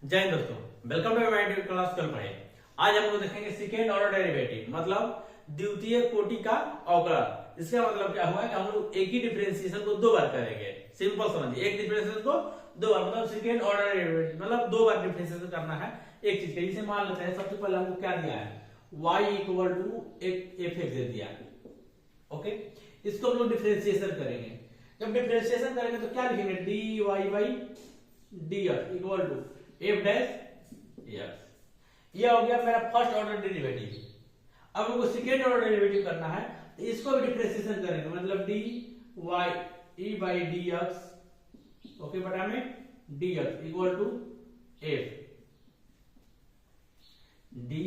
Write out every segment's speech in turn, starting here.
जय हिंद दोस्तों, welcome to my class. कल पढ़े आज हम लोग देखेंगे सेकेंड ऑर्डर डेरिवेटिव मतलब द्वितीय कोटि का अवकलन। इसका मतलब क्या हुआ कि हम लोग एक ही डिफरेंशिएशन को दो बार करेंगे। सिंपल समझिए, एक डिफरेंशिएशन को दो बार मतलब सेकेंड ऑर्डर डेरिवेटिव मतलब दो बार डिफरेंशिएशन करना है एक चीज का। इसे मान लेते हैं सबसे पहले हमको क्या दिया है, y equal to f x दे दिया है। ओके, इसको हम लोग डिफरेंशिएशन करेंगे। जब डिफरेंशिएशन करेंगे तो क्या लिखेंगे, dy by dx equal to f dash x. ये हो गया मेरा फर्स्ट ऑर्डर डेरिवेटिव। अब हमको सेकेंड ऑर्डर डेरिवेटिव करना है तो इसको भी डिफरेंशिएशन करेंगे मतलब dy e by dx okay बटा में dx equal to f d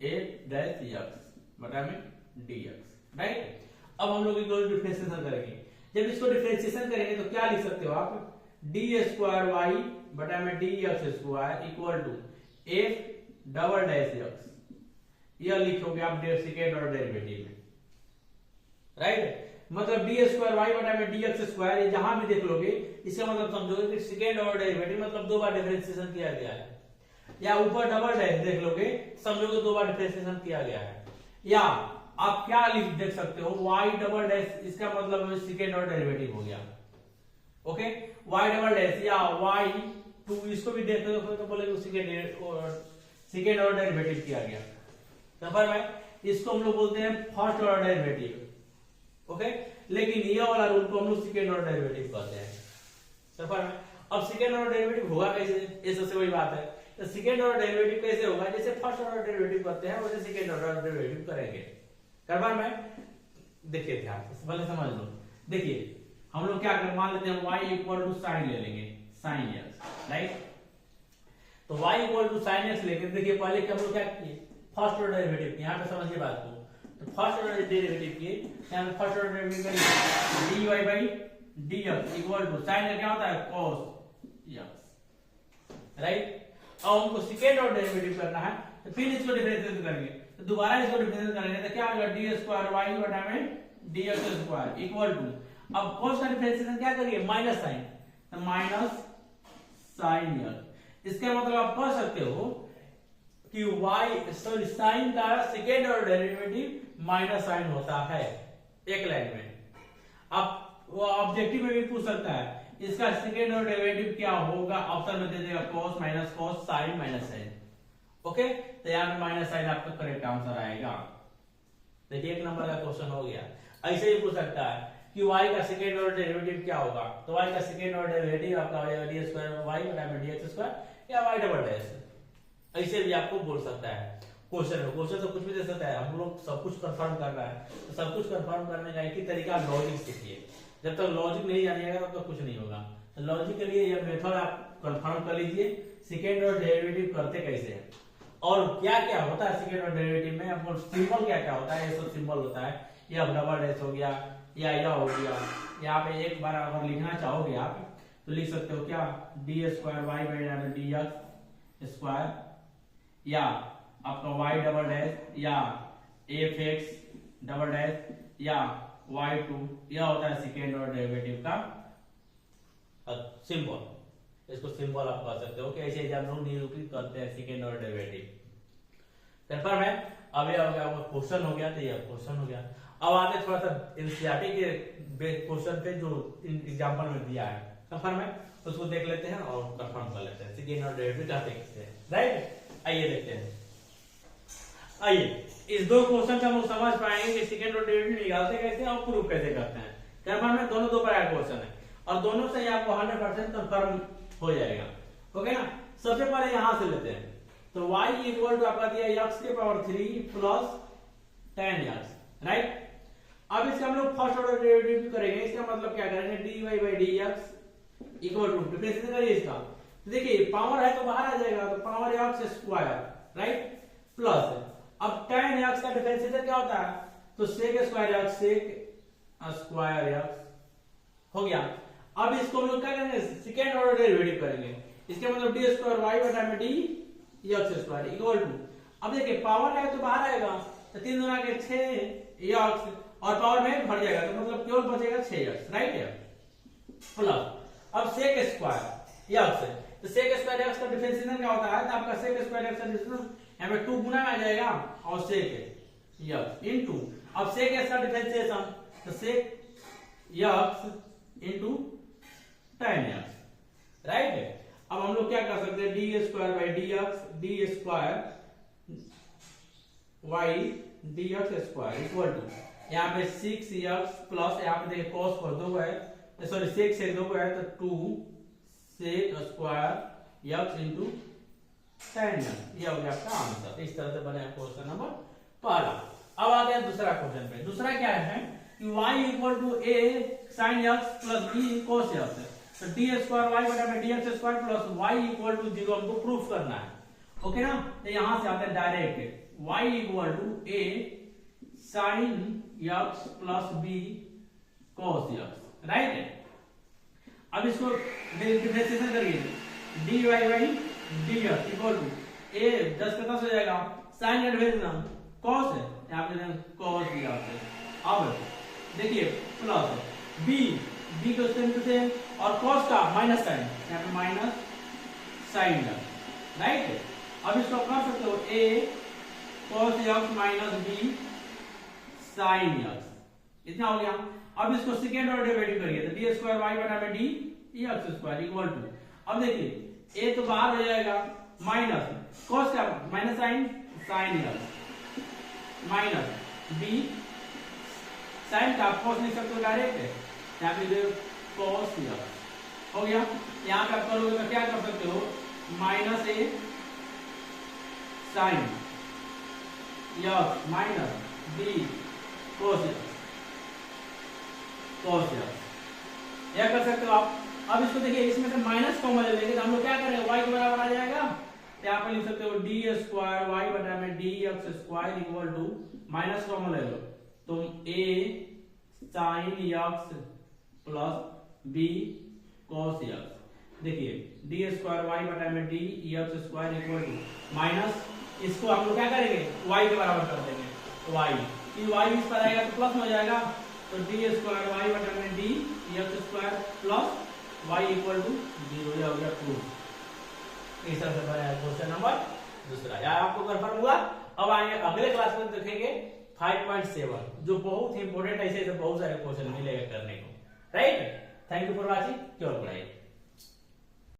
f dash x बटा में dx, राइट। अब हम लोग इसको डिफरेंशिएशन करेंगे। जब इसको डिफरेंशिएशन करेंगे तो क्या लिख सकते हो आप, डी स्क्वायर वाई बटा में d x square equal to f double dash x. यह लिखोगे आप सेकेंड ऑर्डर डेरिवेटिव में, राइट। मतलब डी स्क्वायर वाई बटा में डी एक्स स्क्वायर, जहां भी देख लोगे इसका मतलब समझोगे कि सेकेंड ऑर्डर डेरिवेटिव मतलब दो बार डिफरेंशिएशन किया गया है। या ऊपर डबल डैश देख लोगे समझोगे दो बार डिफरेंशिएशन किया गया है। या आप क्या लिख देख सकते हो, y डबल डैश, इसका मतलब सेकेंड ऑर्डर डेरिवेटिव हो गया। ओके, y डबल डैश या y2, इसको भी देख लो तो बोलेंगे सेकेंड ऑर्डर डेरिवेटिव किया गया। समझ में, इसको हम लोग बोलते हैं फर्स्ट ऑर्डर डेरिवेटिव। ओके, लेकिन ये वाला रूल को हम लोग सेकेंड ऑर्डर डेरिवेटिव कहते हैं। समझ में, अब सेकेंड ऑर्डर डेरिवेटिव होगा कैसे, ये सबसे बड़ी बात है। तो सेकेंड ऑर्डर डेरिवेटिव कैसे होगा, जैसे फर्स्ट ऑर्डर डेरिवेटिव करते हैं वैसे सेकेंड ऑर्डर डेरिवेटिव करेंगे। करवा में देखिए ध्यान से पहले समझ लो। देखिए हम लोग क्या कर मान लेते हैं y इक्वल टू साइन ले लेंगे, साइन x, राइट। तो y equal to sine x लेके देखिए पहले हम लोग क्या किए, फर्स्ट ऑर्डर डेरिवेटिव किए। यहाँ पे समझिए बात को, तो फर्स्ट ऑर्डर डेरिवेटिव किए, यहाँ पे फर्स्ट ऑर्डर डेरिवेटिव करेंगे dy by dx equal to sine का क्या होता है cos x, राइट। अब हमको सेकेंड ऑर्डर डेरिवेटिव करना है तो फिर इसको डिफरेंशिएट करेंगे, तो दोबारा इसको डिफरेंशिएट करेंगे तो क्या होगा, डी स्क्वायर वाई बटा में d x square equal to, अब cos का डिफरेंशिएशन क्या करिए, माइनस साइन, तो माइनस साइन एक्स। इसका मतलब आप कह सकते हो कि y सॉरी साइन का second order derivative minus sine होता है एक लाइन में। अब वो ऑब्जेक्टिव में भी पूछ सकता है इसका सेकेंड ऑर्डर डेरिवेटिव क्या होगा, ऑप्शन में दे देगा cos minus cos sine minus sine. Okay, तो यहाँ माइनस साइन आपका करेक्ट आंसर आएगा। देखिए एक नंबर का क्वेश्चन हो गया। ऐसे ही पूछ सकता है कि y का सेकेंड ऑर्डर डेरिवेटिव क्या होगा, तो y का सेकेंड ऑर्डर डेरिवेटिव आपका हो जाएगा डी स्क्वायर वाई बटा में dx स्क्वायर या y डबल डैश। ऐसे भी आपको बोल सकता है क्वेश्चन में। क्वेश्चन तो कुछ भी दे सकता है, हम लोग सब कुछ कंफर्म कर रहा है तो सब कुछ कंफर्म करने का एक ही तरीका लॉजिक सीखिए। जब तक लॉजिक नहीं जानिएगा तब तक कुछ नहीं होगा। तो लॉजिक के लिए यह मेथड आप कंफर्म कर लीजिए, सेकेंड ऑर्डर डेरिवेटिव करते कैसे हैं और क्या क्या होता है सेकेंड ऑर्डर डेरिवेटिव में। आपको सिंबल क्या क्या होता है, ये सब सिंबल होता है। यह डबल डैश हो गया या यह हो गया। यहाँ पे एक बार अगर लिखना चाहोगे आप तो लिख सकते हो क्या, d square y by d x square या आपका वाई डबल डैश या एफ एक्स डबल डैश या y2, यह होता है सेकेंड ऑर्डर डेरिवेटिव का सिंबल। इसको सिंबल आप कह सकते हो कि ऐसे हम लोग निरूपित करते हैं सेकेंड ऑर्डर डेरिवेटिव। कंफर्म है। अब ये हो गया क्वेश्चन हो गया, तो ये क्वेश्चन हो गया। अब आते थोड़ा सा एनसीईआरटी के क्वेश्चन पे जो एग्जांपल में दिया है, कंफर्म है, उसको देख लेते हैं और कंफर्म कर लेते हैं सेकेंड ऑर्डर डेरिवेटिव क्या देखते हैं, राइट। आइए देखते हैं। आइए इस दो क्वेश्चन से हम लोग समझ पाएंगे कि सेकेंड ऑर्डर डेरिवेटिव निकालते कैसे और प्रूव कैसे करते हैं। कंफर्म में दोनों दो प्रकार के क्वेश्चन है और दोनों से आपको 100% कंफर्म हो जाएगा। ओके ना। सबसे पहले यहां से लेते हैं, तो y इक्वल टू आपका दिया x के पावर 3 प्लस 10x, राइट। अब इसका हम लोग फर्स्ट ऑर्डर डेरिवेटिव करेंगे। इसका मतलब क्या करेंगे, dy by dx equal to differentiation करिए इसका। तो देखिए पावर है तो बाहर आ जाएगा, तो power x square, right, plus अब tan x का डिफरेंशिएशन क्या होता है, तो sec square x sec square x हो गया। अब इसको हम लोग क्या करेंगे, सेकेंड ऑर्डर डेरिवेटिव करेंगे। इसका मतलब डी स्क्वायर वाई बटा में d x square equal to, अब देखिए पावर है तो बाहर आएगा, तो 3 गुना के 6 एक्स और पावर में भर जाएगा, तो मतलब केवल बचेगा 6x, राइट है, प्लस अब sec स्क्वायर एक्स तो sec स्क्वायर x का डिफरेंशिएशन क्या होता है, तो आपका sec स्क्वायर x का डिफरेंशिएशन यहाँ पे 2 गुना आ जाएगा और sec x इनटू, अब sec x का डिफरेंशिएशन तो sec x into tan x, right. अब हम लोग क्या कर सकते हैं, d square by d x, d square y d x square equal to यहाँ पे 6x प्लस यहाँ पे देखिए cos पर 2 है, सॉरी sec से 2 है तो 2 sec square x into tan x, ये हो गया आपका आंसर। इस तरह से बने क्वेश्चन नंबर पहला। अब आ गया दूसरा क्वेश्चन पे। दूसरा क्या है कि y equal to a sin x plus b cos x, तो डी स्क्वायर वाई बटा d x square plus y equal to 0 हमको प्रूफ करना है, ओके ना। तो यहां से आता है direct y equal to a sin x plus b cos x, right. अब इसको डिफरेंशिएशन करिए, dy by dx equal to a 10 का 10 हो जाएगा, sin एडवेंशन cos है यहाँ पे cos दिया है। अब देखिए प्लस b को से और cos का माइनस साइन, यहाँ पे माइनस साइन, राइट। अब इसको कर सकते हो a cos x minus b sin x, इतना हो गया। अब इसको सेकेंड ऑर्डर डेरिवेटिव करिए तो डी स्क्वायर वाई बटा में d x square equal to, अब देखिए a तो बाहर हो जाएगा माइनस cos का minus sine sin x minus b sin का cos लिख सकते हो डायरेक्ट, यहाँ पे cos x हो गया। यहाँ पे आप करोगे तो क्या कर सकते हो, minus a sin x minus b cos x यह कर सकते हो आप। अब इसको देखिए इसमें से माइनस कॉमन ले लेंगे तो हम लोग क्या करेंगे, y के बराबर आ जाएगा, तो यहाँ पे लिख सकते हो डी स्क्वायर वाई बटा में d x square equal to minus common ले लो तो a sin x plus b cos x, देखिए डी स्क्वायर वाई बटा में d x square equal to minus, इसको हम लोग क्या करेंगे y के बराबर कर देंगे, y कि y इस पर आएगा तो प्लस हो जाएगा, तो डी स्क्वायर वाई बटा में d x square plus y equal to 0, यह हो गया प्रूफ। इस तरह से बनाया क्वेश्चन नंबर दूसरा, यार आपको कंफर्म हुआ। अब आएंगे अगले क्लास में देखेंगे 5.7 जो बहुत ही इंपॉर्टेंट, ऐसे बहुत सारे क्वेश्चन मिलेगा करने को, right. Thank you for watching, केवल पढ़ाई।